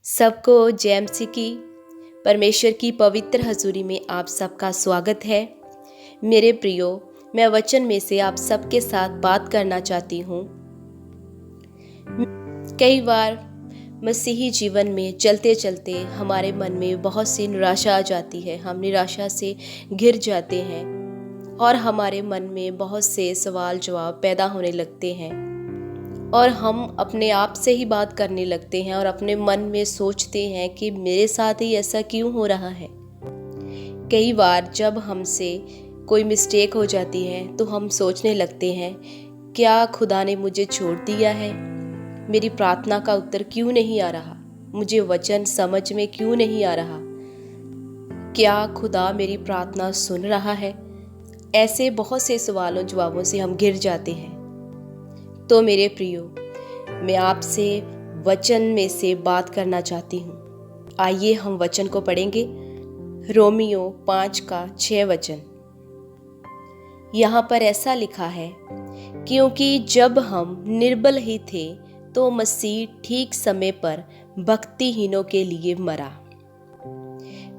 सबको जेएमसी की परमेश्वर की पवित्र हजूरी में आप सबका स्वागत है। मेरे प्रियो, मैं वचन में से आप सबके साथ बात करना चाहती हूँ। कई बार मसीही जीवन में चलते चलते हमारे मन में बहुत सी निराशा आ जाती है। हम निराशा से घिर जाते हैं और हमारे मन में बहुत से सवाल जवाब पैदा होने लगते हैं और हम अपने आप से ही बात करने लगते हैं और अपने मन में सोचते हैं कि मेरे साथ ही ऐसा क्यों हो रहा है। कई बार जब हमसे कोई मिस्टेक हो जाती है तो हम सोचने लगते हैं, क्या खुदा ने मुझे छोड़ दिया है? मेरी प्रार्थना का उत्तर क्यों नहीं आ रहा? मुझे वचन समझ में क्यों नहीं आ रहा? क्या खुदा मेरी प्रार्थना सुन रहा है? ऐसे बहुत से सवालों जवाबों से हम घिर जाते हैं। तो मेरे प्रियो, मैं आपसे वचन में से बात करना चाहती हूँ। आइए हम वचन को पढ़ेंगे। रोमियो 5 का 6 वचन। यहाँ पर ऐसा लिखा है, क्योंकि जब हम निर्बल ही थे तो मसीह ठीक समय पर भक्तिहीनों के लिए मरा।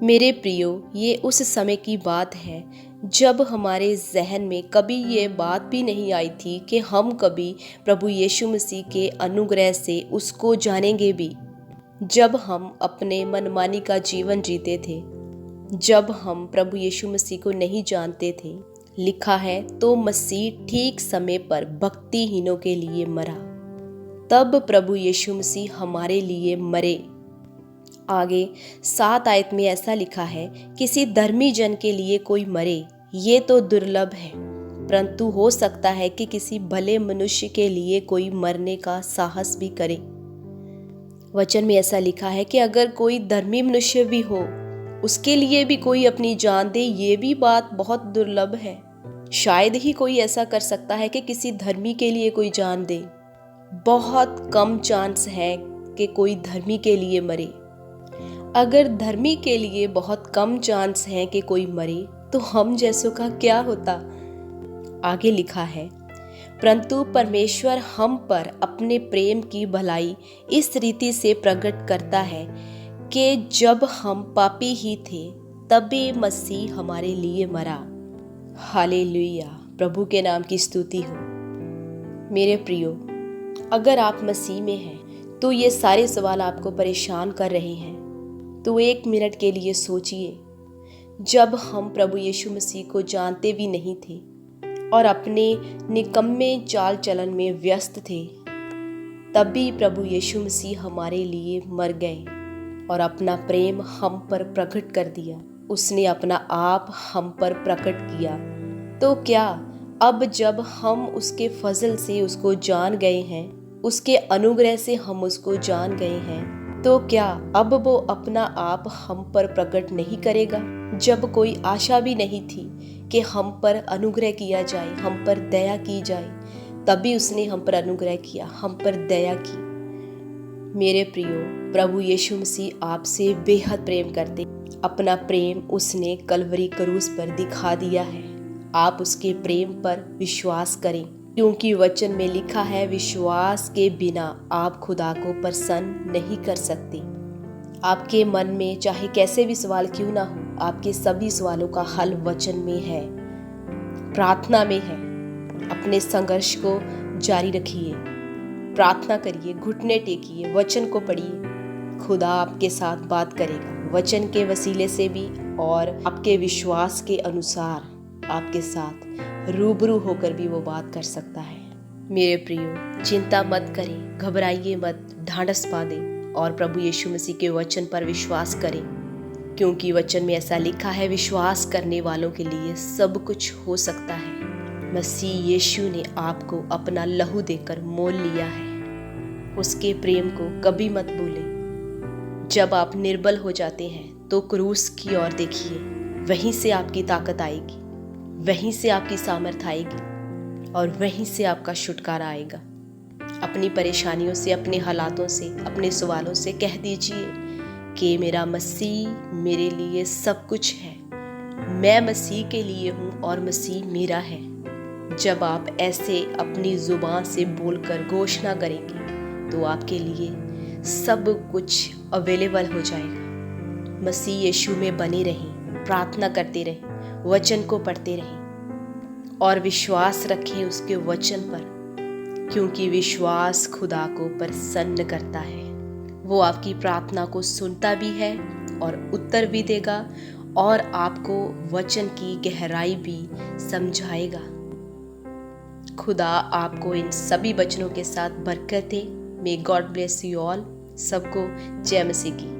मेरे प्रियो, ये उस समय की बात है जब हमारे जहन में कभी ये बात भी नहीं आई थी कि हम कभी प्रभु यीशु मसीह के अनुग्रह से उसको जानेंगे भी। जब हम अपने मनमानी का जीवन जीते थे, जब हम प्रभु यीशु मसीह को नहीं जानते थे, लिखा है तो मसीह ठीक समय पर भक्तिहीनों के लिए मरा। तब प्रभु यीशु मसीह हमारे लिए मरे। आगे 7 आयत में ऐसा लिखा है, किसी धर्मी जन के लिए कोई मरे ये तो दुर्लभ है, परंतु हो सकता है कि किसी भले मनुष्य के लिए कोई मरने का साहस भी करे। वचन में ऐसा लिखा है कि अगर कोई धर्मी मनुष्य भी हो, उसके लिए भी कोई अपनी जान दे, ये भी बात बहुत दुर्लभ है। शायद ही कोई ऐसा कर सकता है कि किसी धर्मी के लिए कोई जान दे। बहुत कम चांस है कि कोई धर्मी के लिए मरे। अगर धर्मी के लिए बहुत कम चांस है कि कोई मरे, तो हम जैसों का क्या होता? आगे लिखा है, परंतु परमेश्वर हम पर अपने प्रेम की भलाई इस रीति से प्रकट करता है कि जब हम पापी ही थे तभी मसीह हमारे लिए मरा। हालेलुया, प्रभु के नाम की स्तुति हो। मेरे प्रियो, अगर आप मसीह में हैं तो ये सारे सवाल आपको परेशान कर रहे हैं, तो 1 मिनट के लिए सोचिए। जब हम प्रभु यीशु मसीह को जानते भी नहीं थे और अपने निकम्मे चाल चलन में व्यस्त थे, तभी प्रभु यीशु मसीह हमारे लिए मर गए और अपना प्रेम हम पर प्रकट कर दिया। उसने अपना आप हम पर प्रकट किया। तो क्या अब जब हम उसके फजल से उसको जान गए हैं, उसके अनुग्रह से हम उसको जान गए हैं, तो क्या अब वो अपना आप हम पर प्रकट नहीं करेगा? जब कोई आशा भी नहीं थी कि हम पर अनुग्रह किया जाए, हम पर दया की जाए, तभी उसने हम पर अनुग्रह किया, हम पर दया की। मेरे प्रियो, प्रभु यीशु मसीह आपसे बेहद प्रेम करते। अपना प्रेम उसने कलवरी क्रूस पर दिखा दिया है। आप उसके प्रेम पर विश्वास करें, क्योंकि वचन में लिखा है, विश्वास के बिना आप खुदा को प्रसन्न नहीं कर सकते। आपके मन में चाहे कैसे भी सवाल क्यों ना हो, आपके सभी सवालों का हल वचन में है, प्रार्थना में है। अपने संघर्ष को जारी रखिए, प्रार्थना करिए, घुटने टेकिए, वचन को पढ़िए। खुदा आपके साथ बात करेगा, वचन के वसीले से भी और आपके विश्वास के अनुसार आपके साथ रूबरू होकर भी वो बात कर सकता है। मेरे प्रियो, चिंता मत करें, घबराइए मत, ढांढस बांधें और प्रभु यीशु मसीह के वचन पर विश्वास करें, क्योंकि वचन में ऐसा लिखा है, विश्वास करने वालों के लिए सब कुछ हो सकता है। मसीह यीशु ने आपको अपना लहू देकर मोल लिया है। उसके प्रेम को कभी मत भूलें। जब आप निर्बल हो जाते हैं तो क्रूस की ओर देखिए, वहीं से आपकी ताकत आएगी, वहीं से आपकी सामर्थ आएगी और वहीं से आपका छुटकारा आएगा। अपनी परेशानियों से, अपने हालातों से, अपने सवालों से कह दीजिए कि मेरा मसीह मेरे लिए सब कुछ है, मैं मसीह के लिए हूँ और मसीह मेरा है। जब आप ऐसे अपनी जुबान से बोलकर घोषणा करेंगे तो आपके लिए सब कुछ अवेलेबल हो जाएगा। मसीह यीशु में बने रहें, प्रार्थना करते रहें, वचन को पढ़ते रहें और विश्वास रखें उसके वचन पर, क्योंकि विश्वास खुदा को प्रसन्न करता है। वो आपकी प्रार्थना को सुनता भी है और उत्तर भी देगा और आपको वचन की गहराई भी समझाएगा। खुदा आपको इन सभी वचनों के साथ बरकत दे। May God bless you all. सबको जय मसीह की।